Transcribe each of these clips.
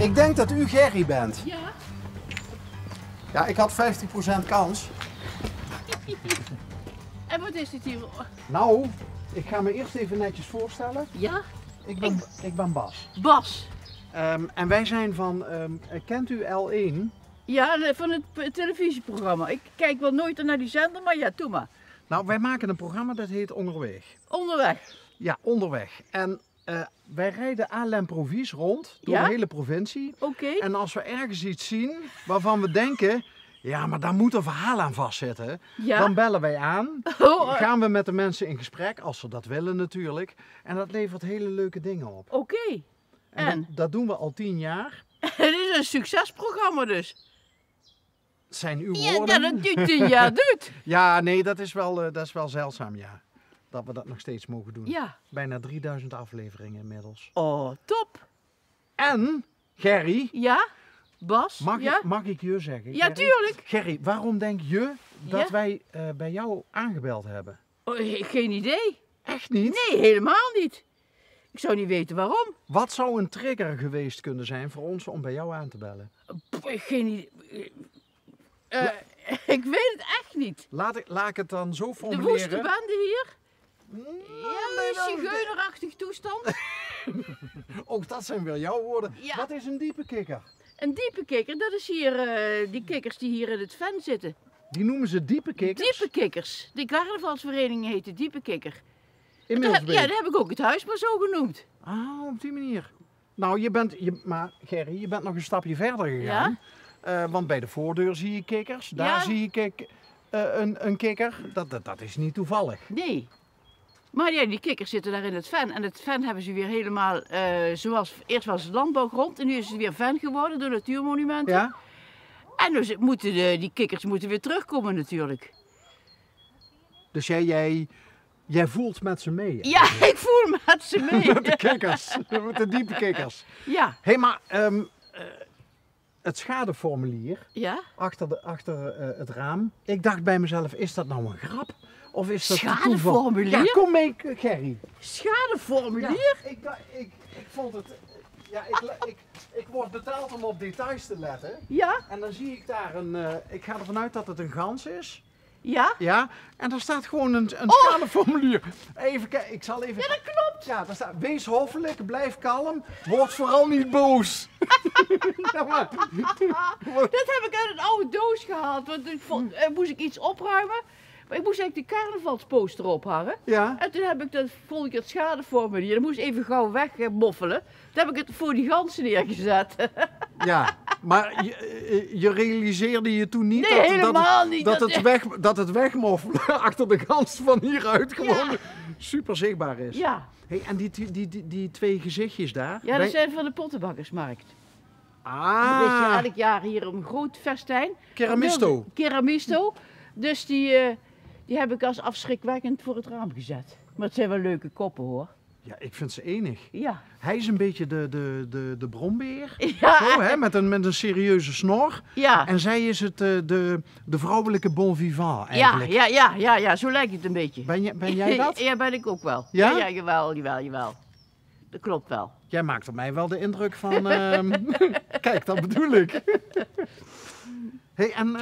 Ik denk dat u Gerry bent. Ja. Ja, ik had 50% kans. En wat is dit hier? Nou, ik ga me eerst even netjes voorstellen. Ja? Ik ben Bas. Bas. En wij zijn van, kent u L1? Ja, van het televisieprogramma. Ik kijk wel nooit naar die zender, maar ja, doe maar. Nou, wij maken een programma dat heet Onderweg. Onderweg. Ja, Onderweg. En wij rijden à l'improviste rond door de hele provincie. Oké. En als we ergens iets zien waarvan we denken, ja, maar daar moet een verhaal aan vastzitten, dan bellen wij aan. Gaan we met de mensen in gesprek, als ze dat willen natuurlijk. En dat levert hele leuke dingen op. Oké. En dat doen we al 10 jaar. Het is een succesprogramma dus. Zijn uw woorden? Ja, dat u 10 jaar doet. Ja, nee, dat is wel zeldzaam, ja. Dat we dat nog steeds mogen doen. Ja. Bijna 3000 afleveringen inmiddels. Oh, top. En, Gerry. Ja? Bas? Mag ik je zeggen? Ja, Gerry? tuurlijk. Gerry, waarom denk je dat wij bij jou aangebeld hebben? Oh, geen idee. Echt niet? Nee, helemaal niet. Ik zou niet weten waarom. Wat zou een trigger geweest kunnen zijn voor ons om bij jou aan te bellen? Geen idee. Ik weet het echt niet. Laat ik het dan zo De formuleren. woeste bende hier? Nee, een zigeunerachtig toestand. Ook dat zijn weer jouw woorden. Ja. Wat is een diepe kikker? Een diepe kikker, dat is hier die kikkers die hier in het ven zitten. Die noemen ze diepe kikkers? Diepe kikkers. Die carnavalsvereniging heet de diepe kikker. In Ja, Milsbeek? daar heb ik ook het huis maar zo genoemd. Ah, op die manier. Nou, maar Gerry, je bent nog een stapje verder gegaan. Want bij de voordeur zie je kikkers. Daar zie ik een kikker. Dat is niet toevallig. Nee. Maar ja, die kikkers zitten daar in het ven. En het ven hebben ze weer helemaal, zoals eerst was het landbouwgrond en nu is het weer ven geworden door natuurmonumenten. Ja? En dus moeten die kikkers moeten weer terugkomen natuurlijk. Dus jij voelt met ze mee? Hè? Ja, ik voel met ze mee. Met de kikkers, met de diepe kikkers. Ja. Hé, maar het schadeformulier achter het raam. Ik dacht bij mezelf, is dat nou een grap? Of is dat schadeformulier? Ja, kom mee, Gerry. Schadeformulier? Ja, ik vond het... Ja, ik word betaald om op details te letten. Ja. En dan zie ik daar ik ga ervan uit dat het een gans is. Ja? Ja, en daar staat gewoon een schadeformulier. Even kijken, ik zal even... Ja, dat klopt. Ja, daar staat, wees hoffelijk, blijf kalm, word vooral niet boos. Dat heb ik uit een oude doos gehaald, want ik moest ik iets opruimen. Maar ik moest eigenlijk de carnavalsposter ophangen. Ja. En toen vond ik het schadeformulier. Dat moest even gauw wegmoffelen. Toen heb ik het voor die ganzen neergezet. Ja, maar je realiseerde je toen niet, Nee, helemaal niet. Dat het wegmoffelen achter de gans van hieruit gewoon super zichtbaar is. Ja. Hey, en die twee gezichtjes daar? Ja, dat zijn van de Pottenbakkersmarkt. Ah. Dat is elk jaar hier een groot festijn. Keramisto. Keramisto. Dus die heb ik als afschrikwekkend voor het raam gezet. Maar het zijn wel leuke koppen hoor. Ja, ik vind ze enig. Ja. Hij is een beetje de brombeer. Ja. Zo, hè, met een serieuze snor. Ja. En zij is het de vrouwelijke bon vivant eigenlijk. Ja, zo lijkt het een beetje. Ben jij dat? Ja, ben ik ook wel. Ja? Ja, jawel. Dat klopt wel. Jij maakt op mij wel de indruk van, kijk, dat bedoel ik. Hey, en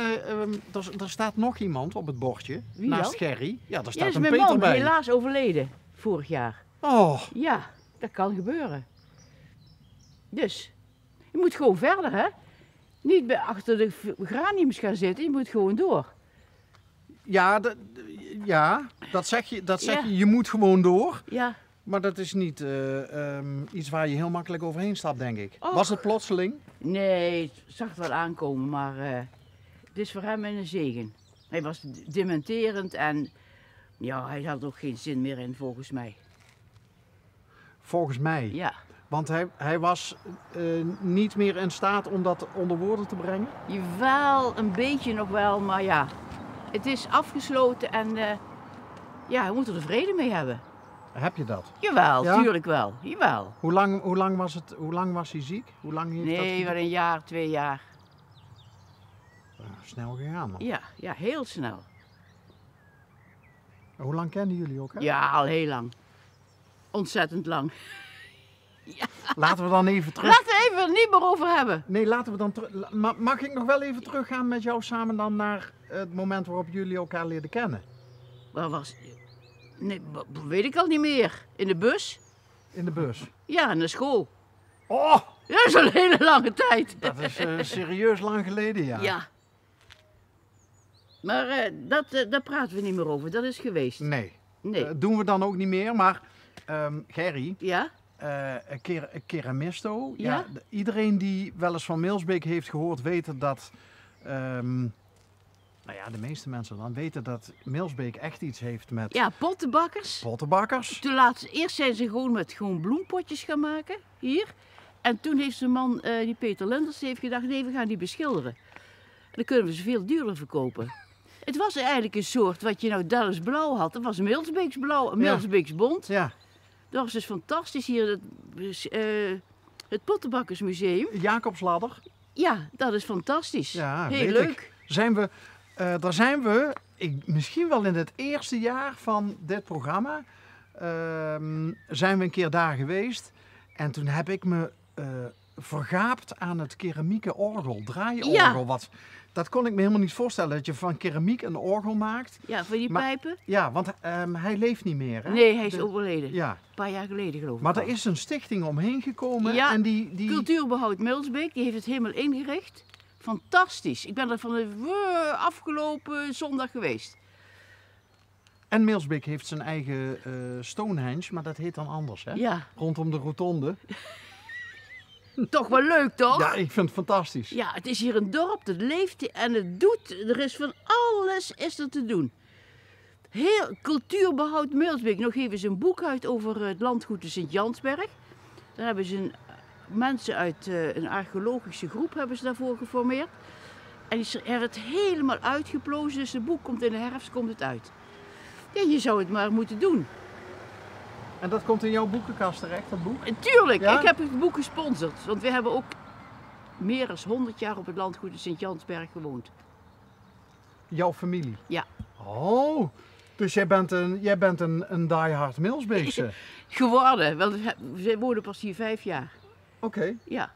er staat nog iemand op het bordje, Wie naast dan? Gerry. Ja, daar Ja, staat dat is een mijn Peter man, bij. helaas overleden vorig jaar. Oh. Ja, dat kan gebeuren. Dus, je moet gewoon verder, hè. Niet achter de graniums gaan zitten, je moet gewoon door. Ja, dat zeg je. Je moet gewoon door. Ja. Maar dat is niet iets waar je heel makkelijk overheen stapt, denk ik. Och. Was het plotseling? Nee, het zag het wel aankomen, maar het is voor hem een zegen. Hij was dementerend en ja, hij had ook geen zin meer in, volgens mij. Volgens mij. Ja. Want hij was niet meer in staat om dat onder woorden te brengen? Jawel, een beetje nog wel, maar ja. Het is afgesloten en ja, we moeten er vrede mee hebben. Heb je dat? Jawel, Ja? tuurlijk wel. Jawel. Hoe lang was hij ziek? Hoe lang heeft dat Nee, geduurd? wel een jaar, 2 jaar. Snel gegaan man. Ja, heel snel. En hoe lang kennen jullie elkaar? Ja, al heel lang. Ontzettend lang. Laten we dan even terug... Laten we even niet meer over hebben. Nee, laten we dan terug... Mag ik nog wel even teruggaan met jou samen dan naar het moment waarop jullie elkaar leerden kennen? Waar was... Nee, weet ik al niet meer. In de bus? In de bus? Ja, naar school. Oh! Dat is een hele lange tijd. Dat is serieus lang geleden, ja. Ja. Maar daar praten we niet meer over. Dat is geweest. Nee. Nee. Doen we dan ook niet meer, maar Gerry, Ja? Keramisto, Ja? Iedereen die wel eens van Milsbeek heeft gehoord, weten dat, nou ja, de meeste mensen dan weten dat Milsbeek echt iets heeft met Ja, pottenbakkers. pottenbakkers. Eerst zijn ze gewoon bloempotjes gaan maken, hier. En toen heeft zijn man, die Peter Linders, heeft gedacht, nee, we gaan die beschilderen. En dan kunnen we ze veel duurder verkopen. Het was eigenlijk een soort, wat je nou Dallas blauw had, dat was Milsbeeks blauw, Milsbeeks bont. Ja. Dat was dus fantastisch hier, het Pottenbakkersmuseum. Jacobsladder. Ja, dat is fantastisch. Ja, heel weet leuk. Daar zijn we, misschien wel in het eerste jaar van dit programma, zijn we een keer daar geweest. En toen heb ik me vergaapt aan het keramieke orgel, draaiorgel. Ja. Dat kon ik me helemaal niet voorstellen, dat je van keramiek een orgel maakt. Ja, voor die pijpen? Ja, want hij leeft niet meer. Hè? Nee, hij is overleden. Ja. Een paar jaar geleden geloof ik. Maar er is een stichting omheen gekomen. Ja, en die... Cultuurbehoud Milsbeek, die heeft het helemaal ingericht. Fantastisch. Ik ben er van de afgelopen zondag geweest. En Milsbeek heeft zijn eigen Stonehenge, maar dat heet dan anders, hè? Ja. Rondom de rotonde. Toch wel leuk, toch? Ja, ik vind het fantastisch. Ja, het is hier een dorp, dat leeft en het doet. Er is van alles is er te doen. Heel Cultuurbehoud Milsbeek. Nog even zijn boek uit over het landgoed de Sint-Jansberg. Daar hebben ze mensen uit een archeologische groep hebben ze daarvoor geformeerd. En die hebben het helemaal uitgeplozen, dus het boek komt in de herfst komt het uit. Ja, je zou het maar moeten doen. En dat komt in jouw boekenkast terecht, dat boek? Tuurlijk, Ja? ik heb het boek gesponsord. Want we hebben ook meer dan 100 jaar op het landgoed de Sint-Jansberg gewoond. Jouw familie? Ja. Oh, dus jij bent een diehard Milsbeekse. Geworden, want we wonen pas hier 5 jaar. Oké. Ja.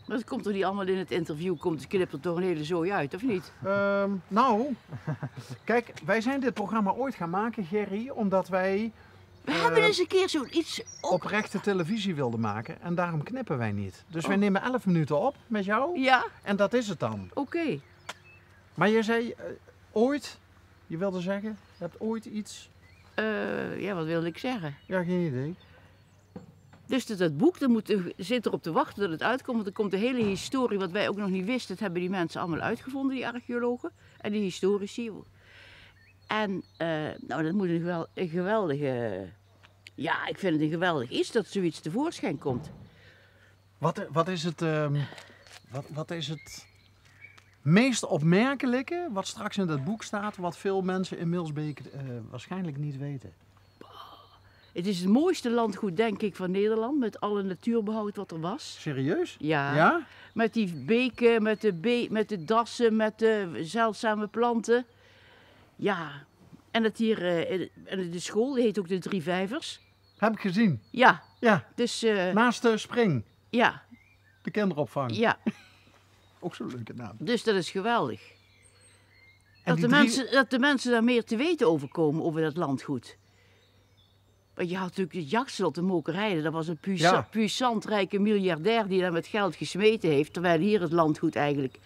Maar dat komt toch niet allemaal in het interview, knipt er toch een hele zooi uit, of niet? Nou, kijk, wij zijn dit programma ooit gaan maken, Gerry, omdat wij We hebben eens een keer zoiets oprechte televisie wilden maken en daarom knippen wij niet. Dus wij nemen 11 minuten op met jou Ja, en dat is het dan. oké. Maar jij zei ooit, je wilde zeggen, je hebt ooit iets, Ja, wat wilde ik zeggen? ja geen idee. Dus dat boek zit erop te wachten dat het uitkomt. Want er komt de hele historie, wat wij ook nog niet wisten, dat hebben die mensen allemaal uitgevonden, die archeologen en die historici. En nou, dat moet een geweldige, ja, ik vind het een geweldig iets dat zoiets tevoorschijn komt. Wat is het meest opmerkelijke wat straks in dat boek staat, wat veel mensen in Milsbeek waarschijnlijk niet weten? Het is het mooiste landgoed, denk ik, van Nederland, met alle natuurbehoud wat er was. Serieus? Ja. Ja? Met die beken, met de dassen, met de zeldzame planten. Ja. En dat hier, de school, die heet ook de Drie Vijvers. Heb ik gezien. Ja. Ja. Dus, Naast de Spring, ja. de kinderopvang. Ja. Ook zo'n leuke naam. Dus dat is geweldig. En Dat de mensen daar meer te weten over komen, over dat landgoed. Want je had natuurlijk het jachtslot, de Mokerijden. Dat was een puissant rijke miljardair die daar met geld gesmeten heeft. Terwijl hier het landgoed eigenlijk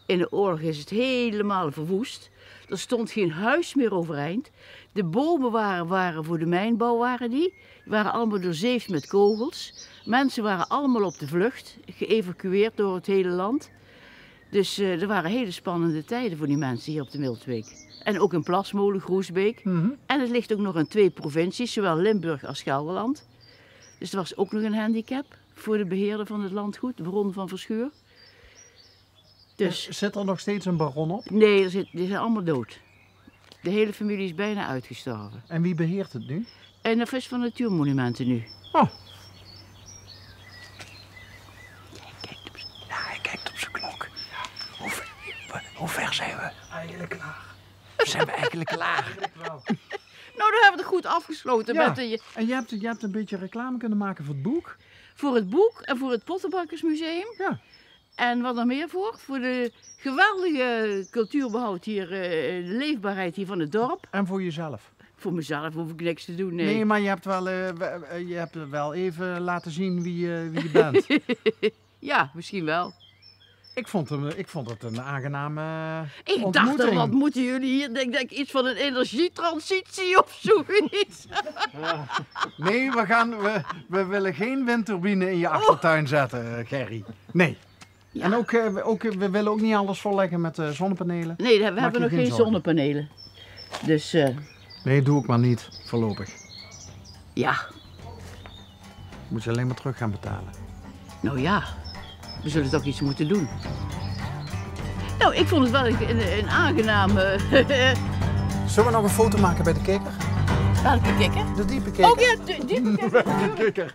in de oorlog is het helemaal verwoest. Er stond geen huis meer overeind. De bomen waren voor de mijnbouw, die waren allemaal doorzeefd met kogels. Mensen waren allemaal op de vlucht, geëvacueerd door het hele land. Dus er waren hele spannende tijden voor die mensen hier op de Milsbeek. En ook in Plasmolen, Groesbeek. Mm-hmm. En het ligt ook nog in 2 provincies, zowel Limburg als Gelderland. Dus er was ook nog een handicap voor de beheerder van het landgoed, de Baron van Verschuur. Dus, Zit er nog steeds een baron op? nee, die zijn allemaal dood. De hele familie is bijna uitgestorven. En wie beheert het nu? En dat is van Natuurmonumenten nu. Oh. Hij kijkt op zijn klok. Hoe ver zijn we? Eigenlijk klaar. Zijn we eigenlijk klaar? Nou, dan hebben we het goed afgesloten. Ja. Met En je hebt een beetje reclame kunnen maken voor het boek. Voor het boek en voor het Pottenbakkersmuseum. Ja. En wat er meer voor? Voor de geweldige cultuurbehoud hier, de leefbaarheid hier van het dorp. En voor jezelf. Voor mezelf hoef ik niks te doen, nee. Nee, maar je hebt wel even laten zien wie je bent. Ja, misschien wel. Ik vond het een aangename Ik ontmoeting. dacht, wat moeten jullie hier? Denk ik iets van een energietransitie of zoiets. Nee, we willen geen windturbine in je achtertuin zetten, Gerry. Nee. Ja. En we willen ook niet alles volleggen met zonnepanelen. Nee, we hebben nog geen zorgen. zonnepanelen. Dus Nee, doe ik maar niet, voorlopig. ja, Moet je alleen maar terug gaan betalen. nou ja, we zullen toch iets moeten doen. Nou, ik vond het wel een aangename... Zullen we nog een foto maken bij de kikker? Laat ik kijken. De diepe kikker. Oh ja, die Bij de kikker.